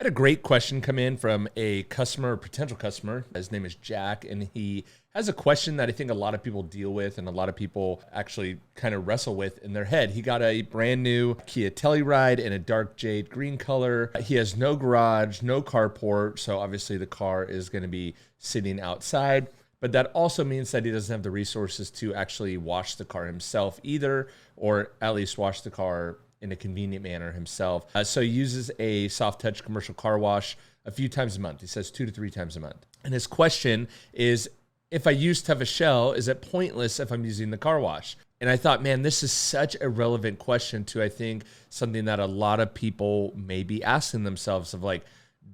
Had a great question come in from a customer, or potential customer. His name is Jack, and he has a question that I think a lot of people deal with and a lot of people actually kind of wrestle with in their head. He got a brand new Kia Telluride in a dark jade green color. He has no garage, no carport, so obviously the car is going to be sitting outside. But that also means that he doesn't have the resources to actually wash the car himself either, or at least wash the car in a convenient manner himself. So he uses a soft touch commercial car wash a few times a month. He says 2 to 3 times a month. And his question is, if I use Tough Shell, is it pointless if I'm using the car wash? And I thought, man, this is such a relevant question to, I think, something that a lot of people may be asking themselves of like,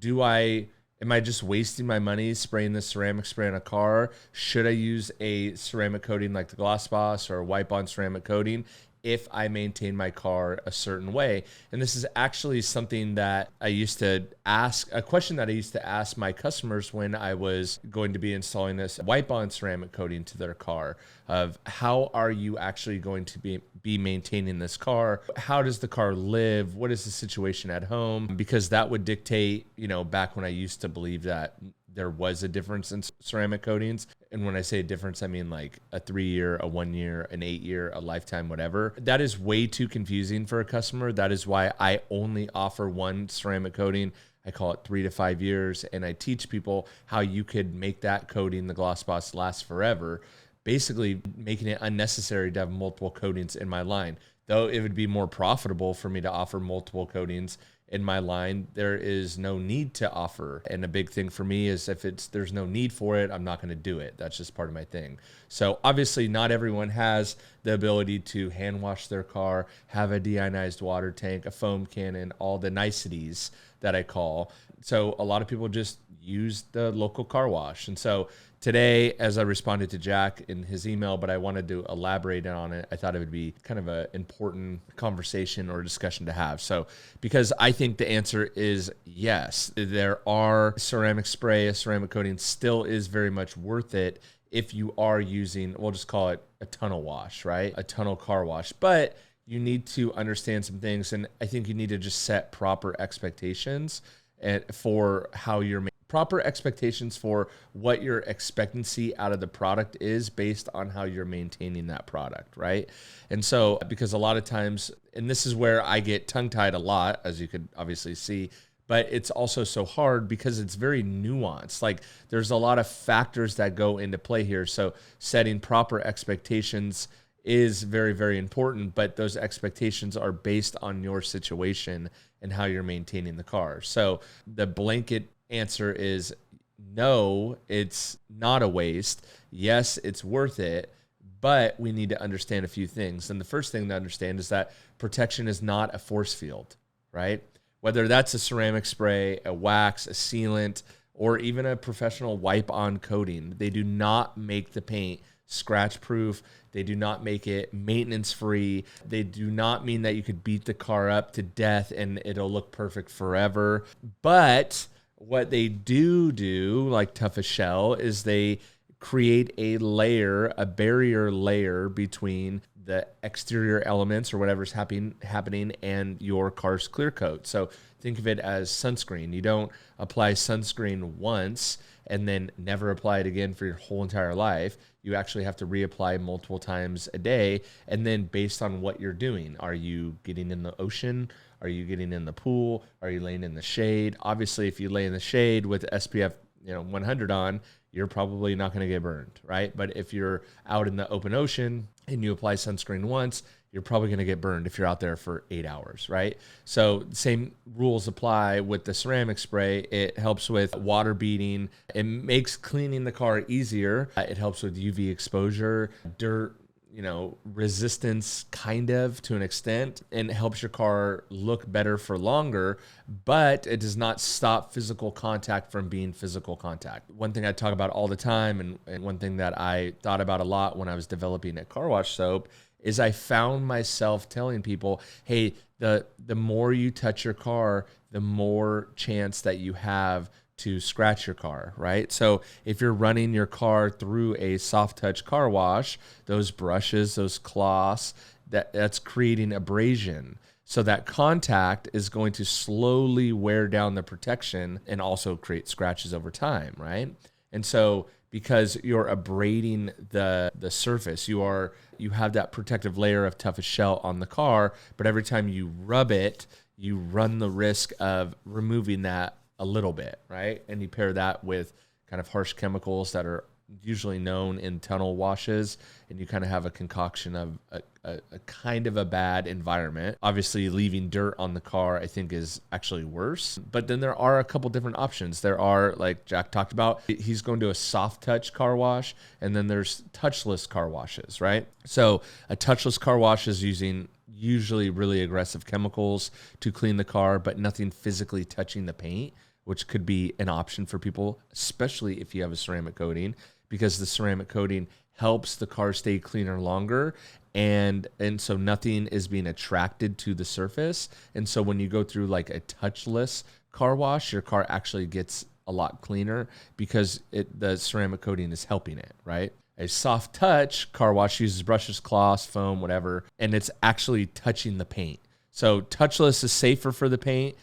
am I just wasting my money spraying this ceramic spray on a car? Should I use a ceramic coating like the Gloss Boss or a wipe-on ceramic coating if I maintain my car a certain way? And this is actually something that I used to ask, a question that I used to ask my customers when I was going to be installing this wipe-on ceramic coating to their car, of how are you actually going to be maintaining this car? How does the car live? What is the situation at home? Because that would dictate, back when I used to believe that there was a difference in ceramic coatings. And when I say a difference, I mean like a 3-year, a 1-year, an 8-year, a lifetime, whatever. That is way too confusing for a customer. That is why I only offer one ceramic coating. I call it 3 to 5 years. And I teach people how you could make that coating, the Gloss Boss, last forever, basically making it unnecessary to have multiple coatings in my line. Though it would be more profitable for me to offer multiple coatings in my line, there is no need to offer. And a big thing for me is if there's no need for it, I'm not going to do it. That's just part of my thing. So obviously not everyone has the ability to hand wash their car, have a deionized water tank, a foam cannon, all the niceties that I call. So a lot of people just use the local car wash. And so today, as I responded to Jack in his email, but I wanted to elaborate on it, I thought it would be kind of an important conversation or discussion to have. So, because I think the answer is yes, there are ceramic spray, a ceramic coating still is very much worth it if you are using, we'll just call it a tunnel wash, right? A tunnel car wash. But you need to understand some things, and I think you need to just set proper expectations for how you're proper expectations for what your expectancy out of the product is based on how you're maintaining that product, right? And so, because a lot of times, and this is where I get tongue-tied a lot, as you could obviously see, but it's also so hard because it's very nuanced. Like there's a lot of factors that go into play here. So setting proper expectations is very, very important, but those expectations are based on your situation and how you're maintaining the car. So the blanket answer is no, it's not a waste. Yes, it's worth it, but we need to understand a few things. And the first thing to understand is that protection is not a force field, right? Whether that's a ceramic spray, a wax, a sealant, or even a professional wipe-on coating, they do not make the paint scratch-proof. They do not make it maintenance-free. They do not mean that you could beat the car up to death and it'll look perfect forever. But what they do, like Tough Shell, is they create a layer, a barrier layer between the exterior elements or whatever's happening and your car's clear coat. So think of it as sunscreen. You don't apply sunscreen once and then never apply it again for your whole entire life. You actually have to reapply multiple times a day. And then based on what you're doing, are you getting in the ocean? Are you getting in the pool? Are you laying in the shade? Obviously, if you lay in the shade with SPF 100 on, you're probably not going to get burned, right? But if you're out in the open ocean and you apply sunscreen once, you're probably going to get burned if you're out there for 8 hours, right? So same rules apply with the ceramic spray. It helps with water beading. It makes cleaning the car easier. It helps with UV exposure, dirt, resistance kind of to an extent, and it helps your car look better for longer, but it does not stop physical contact from being physical contact. One thing I talk about all the time, and one thing that I thought about a lot when I was developing a car wash soap, is I found myself telling people, hey, the more you touch your car, the more chance that you have to scratch your car, right? So if you're running your car through a soft touch car wash, those brushes, those cloths, that's creating abrasion. So that contact is going to slowly wear down the protection and also create scratches over time, right? And so because you're abrading the surface, you have that protective layer of toughest shell on the car, but every time you rub it, you run the risk of removing that a little bit, right? And you pair that with kind of harsh chemicals that are usually known in tunnel washes, and you kind of have a concoction of a kind of a bad environment. Obviously, leaving dirt on the car, I think, is actually worse. But then there are a couple different options. There are, like Jack talked about, he's going to a soft touch car wash, and then there's touchless car washes, right? So a touchless car wash is using usually really aggressive chemicals to clean the car, but nothing physically touching the paint, which could be an option for people, especially if you have a ceramic coating, because the ceramic coating helps the car stay cleaner longer, and so nothing is being attracted to the surface. And so when you go through like a touchless car wash, your car actually gets a lot cleaner because the ceramic coating is helping it, right? A soft touch car wash uses brushes, cloths, foam, whatever, and it's actually touching the paint. So touchless is safer for the paint,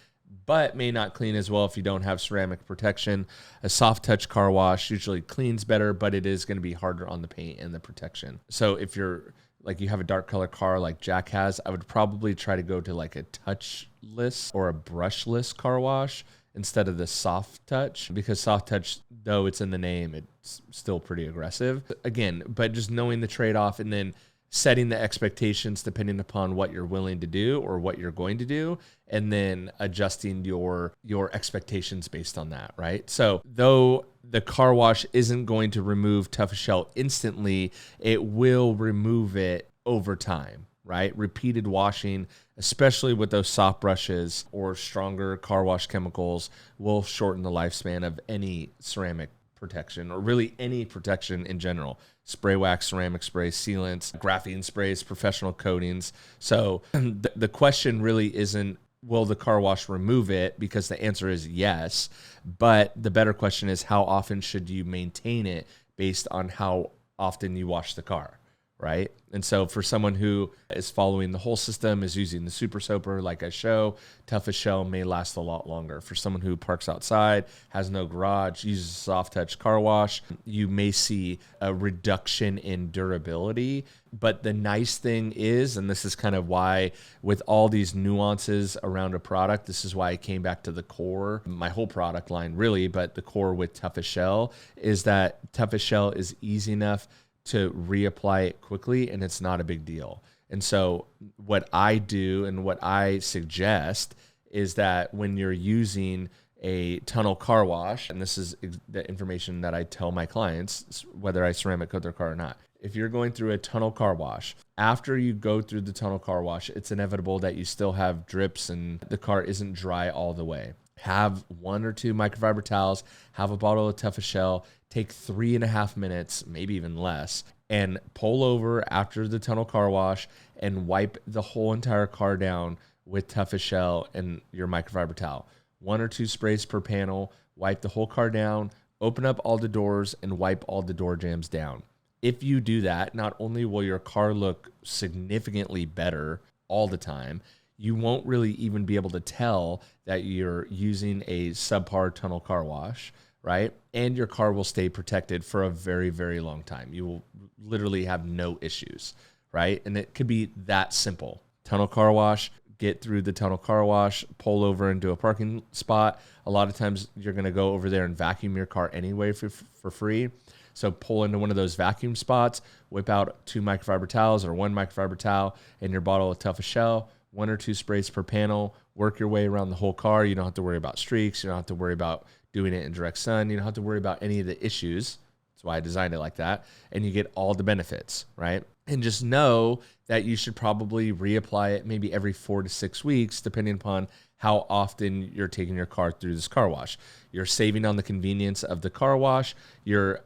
but may not clean as well if you don't have ceramic protection. A soft touch car wash usually cleans better, but it is going to be harder on the paint and the protection. So if you're like, you have a dark color car like Jack has, I would probably try to go to like a touchless or a brushless car wash instead of the soft touch, because soft touch, though it's in the name, it's still pretty aggressive. Again, but just knowing the trade-off and then setting the expectations depending upon what you're willing to do or what you're going to do, and then adjusting your expectations based on that, right? So though the car wash isn't going to remove toughest shell instantly, it will remove it over time, right? Repeated washing, especially with those soft brushes or stronger car wash chemicals, will shorten the lifespan of any ceramic protection, or really any protection in general. Spray wax, ceramic sprays, sealants, graphene sprays, professional coatings. So the question really isn't, will the car wash remove it? Because the answer is yes. But the better question is, how often should you maintain it based on how often you wash the car, right? And so for someone who is following the whole system, is using the super soaper like I show, toughest shell may last a lot longer. For someone who parks outside, has no garage, uses a soft touch car wash, you may see a reduction in durability. But the nice thing is, and this is kind of why with all these nuances around a product, this is why I came back to the core, my whole product line really, but the core with toughest shell, is that toughest shell is easy enough to reapply it quickly, and it's not a big deal. And so what I do and what I suggest is that when you're using a tunnel car wash, and this is the information that I tell my clients, whether I ceramic coat their car or not, if you're going through a tunnel car wash, after you go through the tunnel car wash, it's inevitable that you still have drips and the car isn't dry all the way. Have 1 or 2 microfiber towels, have a bottle of toughest shell, take 3.5 minutes, maybe even less, and pull over after the tunnel car wash and wipe the whole entire car down with toughest shell and your microfiber towel. 1 or 2 sprays per panel, wipe the whole car down, open up all the doors, and wipe all the door jambs down. If you do that, not only will your car look significantly better all the time, you won't really even be able to tell that you're using a subpar tunnel car wash, right? And your car will stay protected for a very, very long time. You will literally have no issues, right? And it could be that simple. Tunnel car wash, get through the tunnel car wash, pull over into a parking spot. A lot of times you're going to go over there and vacuum your car anyway for free. So pull into one of those vacuum spots, whip out 2 microfiber towels or 1 microfiber towel and your bottle of toughest shell, 1 or 2 sprays per panel, work your way around the whole car. You don't have to worry about streaks. You don't have to worry about doing it in direct sun. You don't have to worry about any of the issues. That's why I designed it like that. And you get all the benefits, right? And just know that you should probably reapply it maybe every 4 to 6 weeks, depending upon how often you're taking your car through this car wash. You're saving on the convenience of the car wash. You're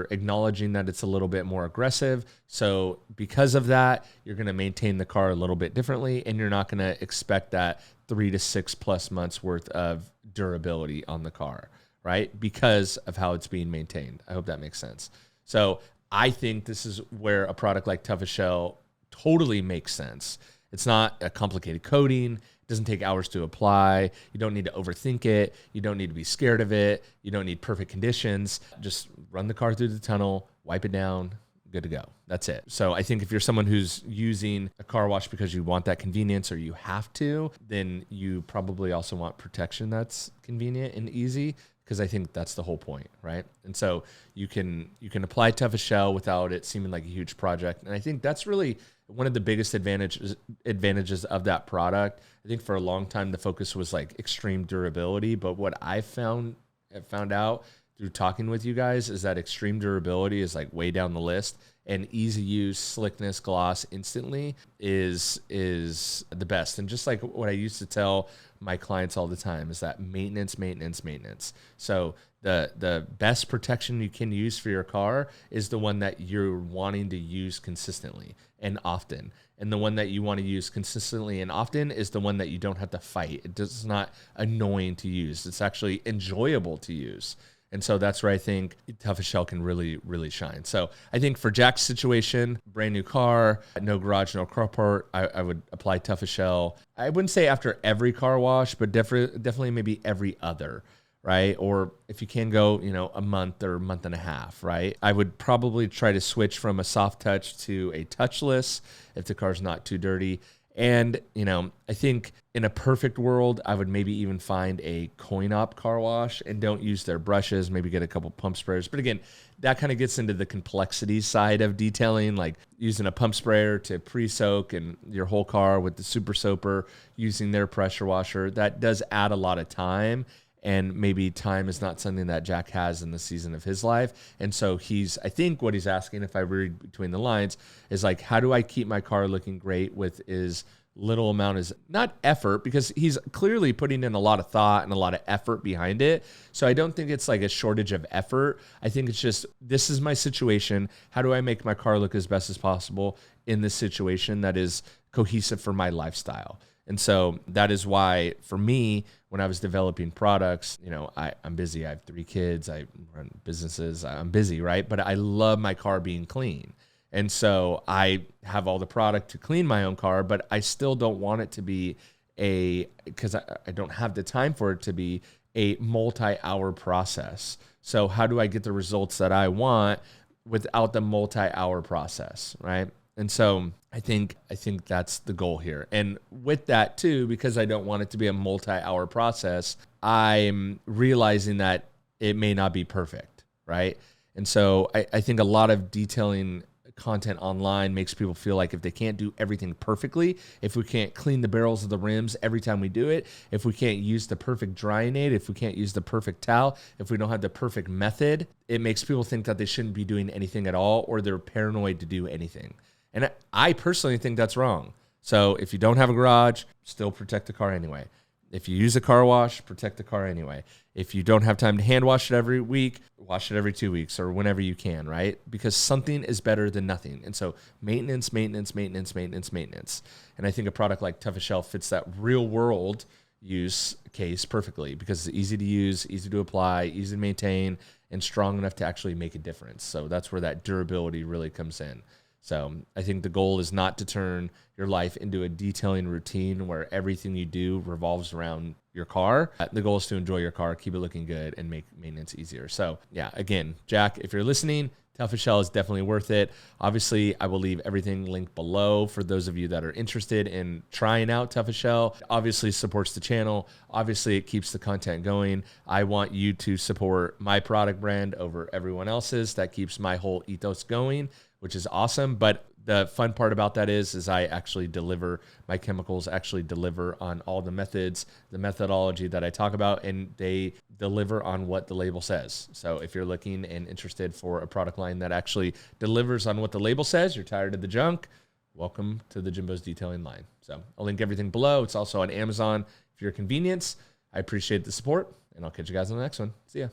acknowledging that it's a little bit more aggressive. So because of that, you're going to maintain the car a little bit differently, and you're not going to expect that 3 to 6 plus months worth of durability on the car, right? Because of how it's being maintained. I hope that makes sense. So I think this is where a product like toughest shell totally makes sense. It's not a complicated coating. It doesn't take hours to apply. You don't need to overthink it. You don't need to be scared of it. You don't need perfect conditions. Just run the car through the tunnel, wipe it down, good to go. That's it. So I think if you're someone who's using a car wash because you want that convenience or you have to, then you probably also want protection that's convenient and easy, because I think that's the whole point, right? And so you can apply Toughest Shell without it seeming like a huge project. And I think that's really one of the biggest advantages of that product. I think for a long time the focus was like extreme durability, but what I found out through talking with you guys is that extreme durability is like way down the list, and easy use, slickness, gloss instantly is the best. And just like what I used to tell my clients all the time is that maintenance. So the best protection you can use for your car is the one that you're wanting to use consistently and often. And the one that you want to use consistently and often is the one that you don't have to fight. It's not annoying to use. It's actually enjoyable to use. And so that's where I think Toughest Shell can really, really shine. So I think for Jack's situation, brand new car, no garage, no carport, I would apply Toughest Shell. I wouldn't say after every car wash, but definitely maybe every other, right? Or if you can go, a month or a month and a half, right? I would probably try to switch from a soft touch to a touchless if the car's not too dirty. And, I think in a perfect world, I would maybe even find a coin-op car wash and don't use their brushes, maybe get a couple pump sprayers. But again, that kind of gets into the complexity side of detailing, like using a pump sprayer to pre-soak and your whole car with the super soaper, using their pressure washer. That does add a lot of time. And maybe time is not something that Jack has in the season of his life. And so I think what he's asking, if I read between the lines, is like, how do I keep my car looking great with as little amount as, not effort, because he's clearly putting in a lot of thought and a lot of effort behind it. So I don't think it's like a shortage of effort. I think it's just, this is my situation. How do I make my car look as best as possible in this situation that is cohesive for my lifestyle? And so that is why, for me, when I was developing products, I'm busy. I have 3 kids. I run businesses. I'm busy, right? But I love my car being clean. And so I have all the product to clean my own car, but I still don't want it to be because I don't have the time for it to be a multi-hour process. So how do I get the results that I want without the multi-hour process, right? And so I think that's the goal here. And with that too, because I don't want it to be a multi-hour process, I'm realizing that it may not be perfect, right? And so I think a lot of detailing content online makes people feel like if they can't do everything perfectly, if we can't clean the barrels of the rims every time we do it, if we can't use the perfect drying aid, if we can't use the perfect towel, if we don't have the perfect method, it makes people think that they shouldn't be doing anything at all, or they're paranoid to do anything. And I personally think that's wrong. So if you don't have a garage, still protect the car anyway. If you use a car wash, protect the car anyway. If you don't have time to hand wash it every week, wash it every 2 weeks or whenever you can, right? Because something is better than nothing. And so maintenance. And I think a product like Toughest Shell fits that real world use case perfectly, because it's easy to use, easy to apply, easy to maintain, and strong enough to actually make a difference. So that's where that durability really comes in. So I think the goal is not to turn your life into a detailing routine where everything you do revolves around your car. The goal is to enjoy your car, keep it looking good, and make maintenance easier. So yeah, again, Jack, if you're listening, Toughest Shell is definitely worth it. Obviously, I will leave everything linked below for those of you that are interested in trying out Toughest Shell. Obviously, supports the channel. Obviously, it keeps the content going. I want you to support my product brand over everyone else's. That keeps my whole ethos going, which is awesome. But the fun part about that is I actually deliver, my chemicals actually deliver on all the methods, the methodology that I talk about, and they deliver on what the label says. So if you're looking and interested for a product line that actually delivers on what the label says, you're tired of the junk, welcome to the Jimbo's Detailing line. So I'll link everything below. It's also on Amazon for your convenience. I appreciate the support, and I'll catch you guys on the next one. See ya.